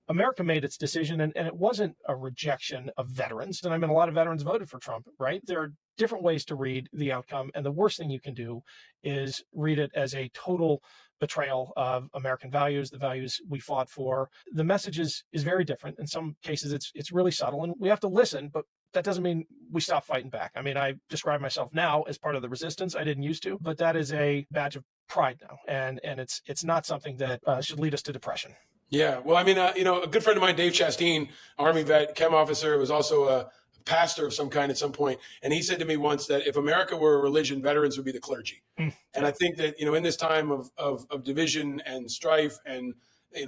America made its decision, and it wasn't a rejection of veterans. And I mean, a lot of veterans voted for Trump, right? There are different ways to read the outcome. And the worst thing you can do is read it as a total betrayal of American values, the values we fought for. The message is very different. In some cases, it's really subtle, and we have to listen, but that doesn't mean we stop fighting back. I mean, I describe myself now as part of the resistance. I didn't used to, but that is a badge of pride now, and it's not something that should lead us to depression. Yeah, well, I mean, a good friend of mine, Dave Chasteen, Army vet, chem officer, was also a pastor of some kind at some point, and he said to me once that if America were a religion, veterans would be the clergy. And I think that in this time of division and strife and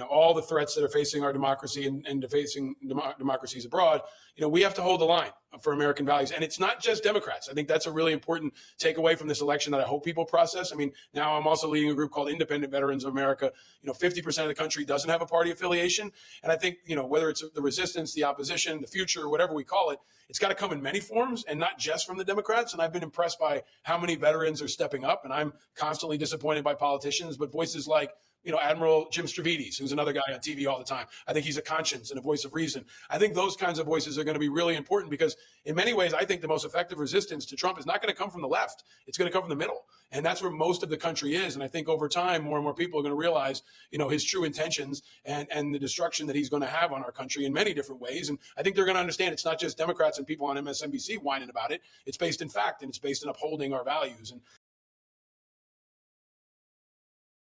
all the threats that are facing our democracy and facing democracies abroad, we have to hold the line for American values. And it's not just Democrats. I think that's a really important takeaway from this election that I hope people process. I mean, now I'm also leading a group called Independent Veterans of America. 50% of the country doesn't have a party affiliation. And I think, whether it's the resistance, the opposition, the future, whatever we call it, it's got to come in many forms and not just from the Democrats. And I've been impressed by how many veterans are stepping up. And I'm constantly disappointed by politicians, but voices like Admiral Jim Stavridis, who's another guy on TV all the time. I think he's a conscience and a voice of reason. I think those kinds of voices are going to be really important because in many ways, I think the most effective resistance to Trump is not going to come from the left. It's going to come from the middle. And that's where most of the country is. And I think over time, more and more people are going to realize, his true intentions and the destruction that he's going to have on our country in many different ways. And I think they're going to understand it's not just Democrats and people on MSNBC whining about it. It's based in fact, and it's based in upholding our values. And